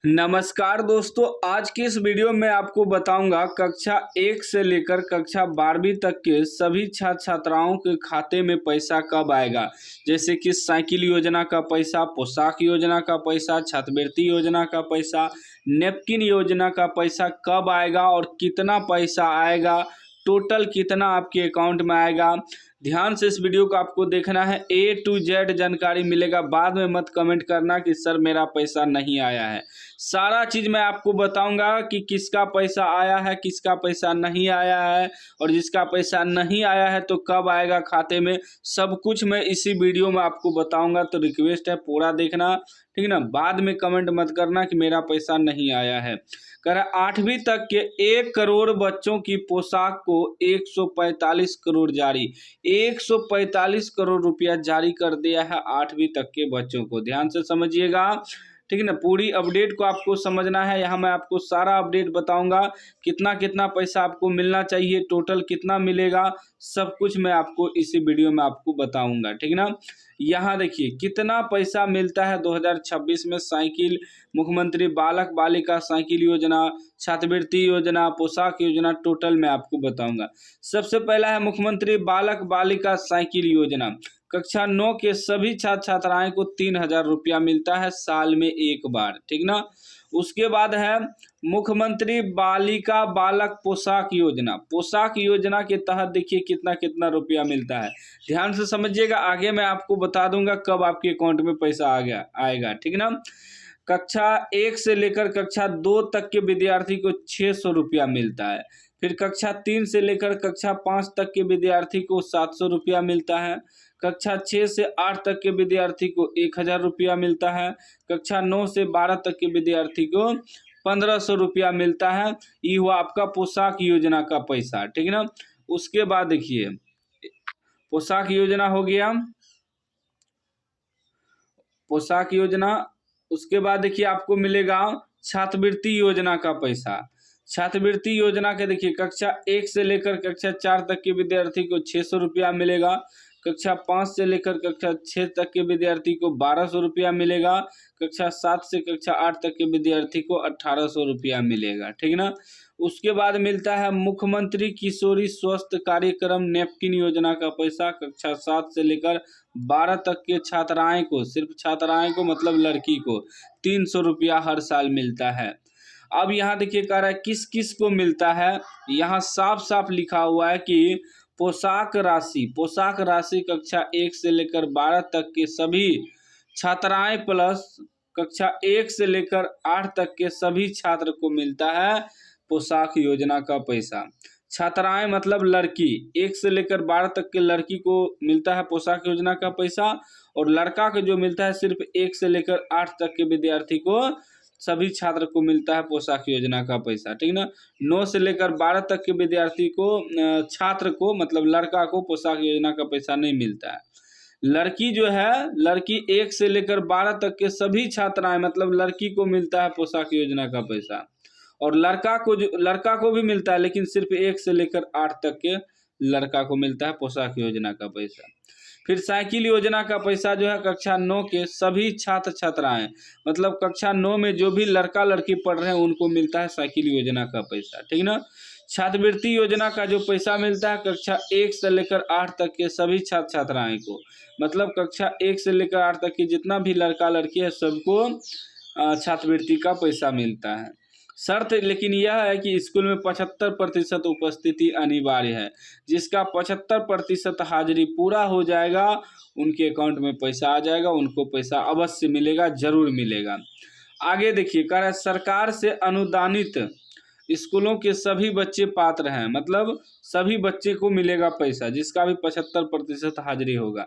नमस्कार दोस्तों, आज की इस वीडियो में आपको बताऊंगा कक्षा 1 से लेकर कक्षा 12वीं तक के सभी छात्र छात्राओं के खाते में पैसा कब आएगा। जैसे कि साइकिल योजना का पैसा, पोशाक योजना का पैसा, छात्रवृत्ति योजना का पैसा, नैपकिन योजना का पैसा कब आएगा और कितना पैसा आएगा, टोटल कितना आपके अकाउंट में आएगा। ध्यान से इस वीडियो को आपको देखना है, A to Z जानकारी मिलेगा। बाद में मत कमेंट करना कि सर मेरा पैसा नहीं आया है। सारा चीज़ मैं आपको बताऊंगा कि किसका पैसा आया है, किसका पैसा नहीं आया है, और जिसका पैसा नहीं आया है तो कब आएगा खाते में। सब कुछ मैं इसी वीडियो में आपको बताऊंगा, तो रिक्वेस्ट है पूरा देखना, ठीक है ना। बाद में कमेंट मत करना कि मेरा पैसा नहीं आया है। कह रहा 8वीं तक के 1 करोड़ बच्चों की पोशाक को 145 करोड़ जारी, 145 करोड़ रुपया जारी कर दिया है 8वीं तक के बच्चों को। ध्यान से समझिएगा, ठीक है ना। पूरी अपडेट को आपको समझना है। यहाँ मैं आपको सारा अपडेट बताऊंगा, कितना कितना पैसा आपको मिलना चाहिए, टोटल कितना मिलेगा, सब कुछ मैं आपको इसी वीडियो में आपको बताऊंगा, ठीक है ना। यहाँ देखिए कितना पैसा मिलता है 2026 में। साइकिल, मुख्यमंत्री बालक बालिका साइकिल योजना, छात्रवृत्ति योजना, पोशाक योजना, टोटल मैं आपको बताऊंगा। सबसे पहला है मुख्यमंत्री बालक बालिका साइकिल योजना। कक्षा 9 के सभी छात्र छात्राएं को 3,000 रुपया मिलता है साल में एक बार, ठीक ना। उसके बाद है मुख्यमंत्री बालिका बालक पोशाक योजना। पोशाक योजना के तहत देखिए कितना कितना रुपया मिलता है। ध्यान से समझिएगा, आगे मैं आपको बता दूंगा कब आपके अकाउंट में पैसा आएगा, ठीक ना। कक्षा 1 से लेकर कक्षा 2 तक के विद्यार्थी को 600 रुपया मिलता है। फिर कक्षा 3 से लेकर कक्षा 5 तक के विद्यार्थी को 700 रुपया मिलता है। कक्षा 6 से 8 तक के विद्यार्थी को 1,000 रुपया मिलता है। कक्षा 9 से 12 तक के विद्यार्थी को 1,500 रुपया मिलता है। ये हुआ आपका पोशाक योजना का पैसा, ठीक है ना। उसके बाद देखिए पोशाक योजना हो गया, पोशाक योजना। उसके बाद देखिए आपको मिलेगा छात्रवृत्ति योजना का पैसा। छात्रवृत्ति योजना के देखिए कक्षा 1 से लेकर कक्षा 4 तक के विद्यार्थी को 600 रुपया मिलेगा। कक्षा 5 से लेकर कक्षा 6 तक के विद्यार्थी को 1,200 रुपया मिलेगा। कक्षा 7 से कक्षा 8 तक के विद्यार्थी को 1,800 रुपया मिलेगा, ठीक ना। उसके बाद मिलता है मुख्यमंत्री किशोरी स्वास्थ्य कार्यक्रम नैपकिन योजना का पैसा। कक्षा 7 से लेकर 12 तक के छात्राएं को, सिर्फ छात्राएं को मतलब लड़की को 300 रुपया हर साल मिलता है। अब यहाँ देखिए कह रहा है किस किस को मिलता है। यहाँ साफ साफ लिखा हुआ है कि पोशाक राशि कक्षा 1 से लेकर 12 तक के सभी छात्राएं प्लस कक्षा 1 से लेकर 8 तक के सभी छात्र को मिलता है पोशाक योजना का पैसा। छात्राएं मतलब लड़की, 1 से लेकर 12 तक के लड़की को मिलता है पोशाक योजना का पैसा, और लड़का को जो मिलता है सिर्फ 1 से लेकर 8 तक के विद्यार्थी को, सभी छात्र को मिलता है पोशाक योजना का पैसा, ठीक ना। 9 से लेकर 12 तक के विद्यार्थी को, छात्र को मतलब लड़का को पोशाक योजना का पैसा नहीं मिलता है। लड़की जो है, लड़की 1 से लेकर 12 तक के सभी छात्राएं मतलब लड़की को मिलता है पोशाक योजना का पैसा, और लड़का को भी मिलता है, लेकिन सिर्फ 1 से लेकर 8 तक के लड़का को मिलता है पोशाक योजना का पैसा। फिर साइकिल योजना का पैसा जो है कक्षा 9 के सभी छात्र छात्राएं मतलब कक्षा 9 में जो भी लड़का लड़की पढ़ रहे हैं उनको मिलता है साइकिल योजना का पैसा, ठीक ना। छात्रवृत्ति योजना का जो पैसा मिलता है कक्षा 1 से लेकर 8 तक के सभी छात्र छात्राएं को, मतलब कक्षा 1 से लेकर 8 तक की जितना भी लड़का लड़की है सबको छात्रवृत्ति का पैसा मिलता है। शर्त लेकिन यह है कि स्कूल में 75% उपस्थिति अनिवार्य है। जिसका 75% हाजिरी पूरा हो जाएगा उनके अकाउंट में पैसा आ जाएगा, उनको पैसा अवश्य मिलेगा, जरूर मिलेगा। आगे देखिए कह रहा है सरकार से अनुदानित स्कूलों के सभी बच्चे पात्र हैं, मतलब सभी बच्चे को मिलेगा पैसा जिसका भी 75% हाजिरी होगा।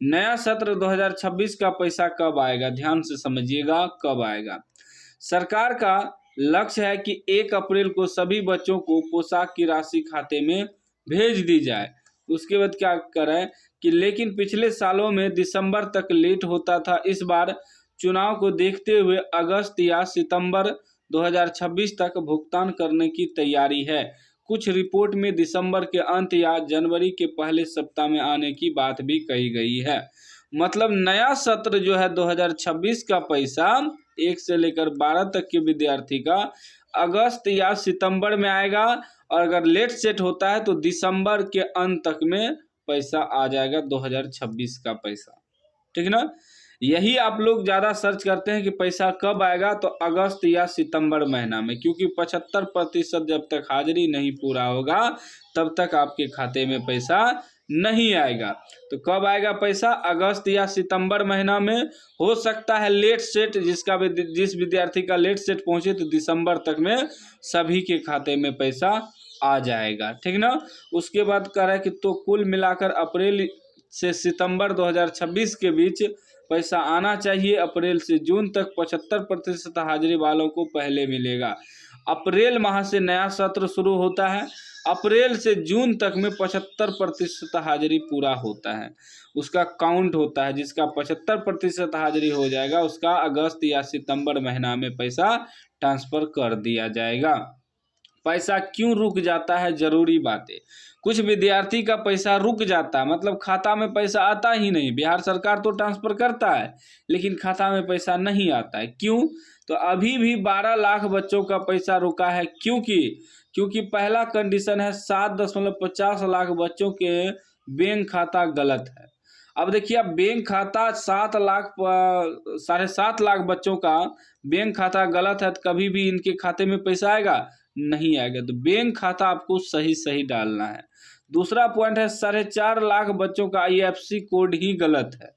नया सत्र 2026 का पैसा कब आएगा, ध्यान से समझिएगा कब आएगा। सरकार का लक्ष्य है कि 1 अप्रैल को सभी बच्चों को पोशाक की राशि खाते में भेज दी जाए। उसके बाद क्या करें कि लेकिन पिछले सालों में दिसंबर तक लेट होता था। इस बार चुनाव को देखते हुए अगस्त या सितंबर 2026 तक भुगतान करने की तैयारी है। कुछ रिपोर्ट में दिसंबर के अंत या जनवरी के पहले सप्ताह में आने की बात भी कही गई है। मतलब नया सत्र जो है 2026 का पैसा 1 से लेकर 12 तक के विद्यार्थी का अगस्त या सितंबर में आएगा, और अगर लेट सेट होता है तो दिसंबर के अंत तक में पैसा आ जाएगा 2026 का पैसा। ठीक ना। यही आप लोग ज़्यादा सर्च करते हैं कि पैसा कब आएगा, तो अगस्त या सितंबर महीना में, क्योंकि 75% जब तक हाजिरी नहीं पूरा होगा तब तक आपके खाते में पैसा नहीं आएगा। तो कब आएगा पैसा? अगस्त या सितंबर महीना में। हो सकता है लेट सेट, जिस विद्यार्थी का लेट सेट पहुंचे तो दिसंबर तक में सभी के खाते में पैसा आ जाएगा। ठीक ना। उसके बाद कह रहा है कि तो कुल मिलाकर अप्रैल से सितंबर 2026 के बीच पैसा आना चाहिए। अप्रैल से जून तक 75% हाजिरी वालों को पहले मिलेगा। अप्रैल माह से नया सत्र शुरू होता है। अप्रैल से जून तक में 75% हाजिरी पूरा होता है, उसका काउंट होता है। जिसका 75% हाजिरी हो जाएगा उसका अगस्त या सितंबर महीना में पैसा ट्रांसफ़र कर दिया जाएगा। पैसा क्यों रुक जाता है? ज़रूरी बातें। कुछ विद्यार्थी का पैसा रुक जाता है, मतलब खाता में पैसा आता ही नहीं। बिहार सरकार तो ट्रांसफ़र करता है लेकिन खाता में पैसा नहीं आता है। क्यों? तो अभी भी 12 लाख बच्चों का पैसा रुका है। क्योंकि पहला कंडीशन है 7.50 लाख बच्चों के बैंक खाता गलत है। अब देखिए, अब बैंक खाता 7.5 लाख बच्चों का बैंक खाता गलत है, तो कभी भी इनके खाते में पैसा आएगा? नहीं आएगा। तो बैंक खाता आपको सही डालना है। दूसरा पॉइंट है 4.5 लाख बच्चों का IFSC कोड ही गलत है।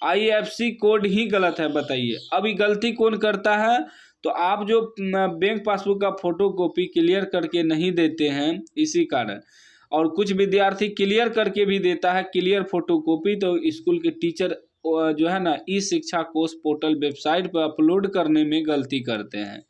IFSC कोड ही गलत है, बताइए अब ये गलती कौन करता है? तो आप जो बैंक पासबुक का फोटो कॉपी क्लियर करके नहीं देते हैं इसी कारण, और कुछ विद्यार्थी क्लियर करके भी देता है क्लियर फोटो कॉपी, तो स्कूल के टीचर जो है ना ई-शिक्षा कोष पोर्टल वेबसाइट पर अपलोड करने में गलती करते हैं।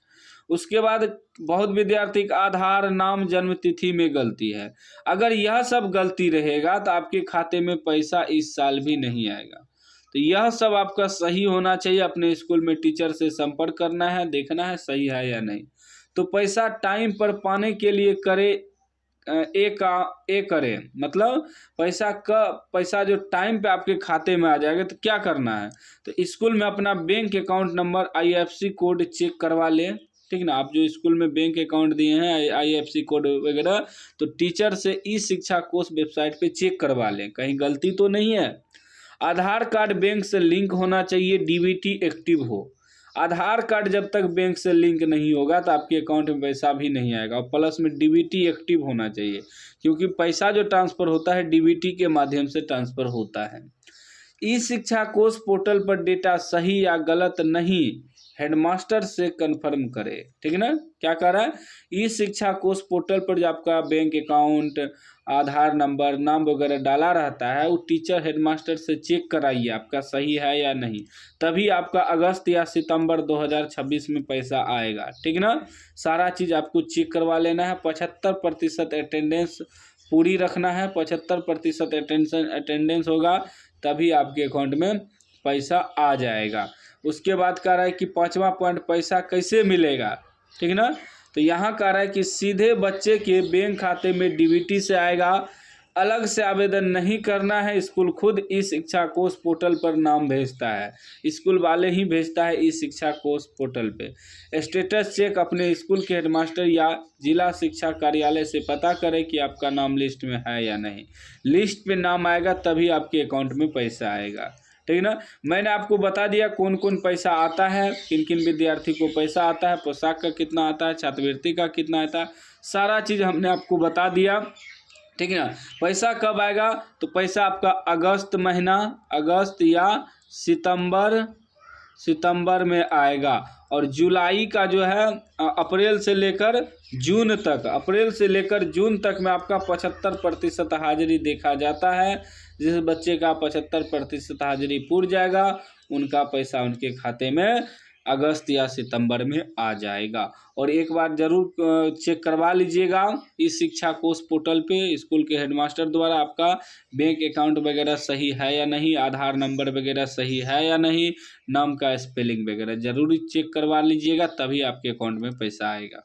उसके बाद बहुत विद्यार्थी का आधार, नाम, जन्म तिथि में गलती है। अगर यह सब गलती रहेगा तो आपके खाते में पैसा इस साल भी नहीं आएगा। तो यह सब आपका सही होना चाहिए। अपने स्कूल में टीचर से संपर्क करना है, देखना है सही है या नहीं। तो पैसा टाइम पर पाने के लिए करें, मतलब पैसा जो टाइम पे आपके खाते में आ जाएगा तो क्या करना है? तो स्कूल में अपना bank account number, IFSC code check करवा लें। ठीक ना। आप जो स्कूल में बैंक अकाउंट दिए हैं IFSC कोड वगैरह, तो टीचर से ई-शिक्षा कोष वेबसाइट पे चेक करवा लें, कहीं गलती तो नहीं है। आधार कार्ड बैंक से लिंक होना चाहिए, DBT एक्टिव हो। आधार कार्ड जब तक बैंक से लिंक नहीं होगा तो आपके अकाउंट में पैसा भी नहीं आएगा, और प्लस में DBT एक्टिव होना चाहिए, क्योंकि पैसा जो ट्रांसफ़र होता है DBT के माध्यम से ट्रांसफ़र होता है। ई-शिक्षा कोष पोर्टल पर डेटा सही या गलत नहीं, हेडमास्टर से कंफर्म करें। ठीक है ना। क्या कह रहा है? ई-शिक्षा कोष पोर्टल पर जो आपका बैंक अकाउंट, आधार नंबर, नाम वगैरह डाला रहता है, वो टीचर हेडमास्टर से चेक कराइए आपका सही है या नहीं, तभी आपका अगस्त या सितंबर 2026 में पैसा आएगा। ठीक ना। सारा चीज़ आपको चेक करवा लेना है। 75% अटेंडेंस पूरी रखना है। 75% अटेंडेंस होगा तभी आपके अकाउंट में पैसा आ जाएगा। उसके बाद कह रहा है कि 5वां पॉइंट, पैसा कैसे मिलेगा? ठीक ना। तो यहाँ कह रहा है कि सीधे बच्चे के बैंक खाते में DBT से आएगा, अलग से आवेदन नहीं करना है। स्कूल खुद ई-शिक्षा कोष पोर्टल पर नाम भेजता है, स्कूल वाले ही भेजता है ई-शिक्षा कोष पोर्टल पे। स्टेटस चेक अपने स्कूल के हेडमास्टर या जिला शिक्षा कार्यालय से पता करें कि आपका नाम लिस्ट में है या नहीं। लिस्ट पे नाम आएगा तभी आपके अकाउंट में पैसा आएगा। ठीक ना। मैंने आपको बता दिया कौन कौन पैसा आता है, किन किन विद्यार्थी को पैसा आता है, पोशाक का कितना आता है, छात्रवृत्ति का कितना आता है, सारा चीज़ हमने आपको बता दिया। ठीक है ना। पैसा कब आएगा? तो पैसा आपका अगस्त या सितंबर में आएगा, और जुलाई का जो है अप्रैल से लेकर जून तक में आपका 75% हाजिरी देखा जाता है। जिस बच्चे का 75% हाजिरी पूर जाएगा उनका पैसा उनके खाते में अगस्त या सितंबर में आ जाएगा। और एक बार ज़रूर चेक करवा लीजिएगा ई-शिक्षा कोष पोर्टल पे स्कूल के हेडमास्टर द्वारा आपका बैंक अकाउंट वगैरह सही है या नहीं, आधार नंबर वगैरह सही है या नहीं, नाम का स्पेलिंग वगैरह ज़रूर चेक करवा लीजिएगा, तभी आपके अकाउंट में पैसा आएगा।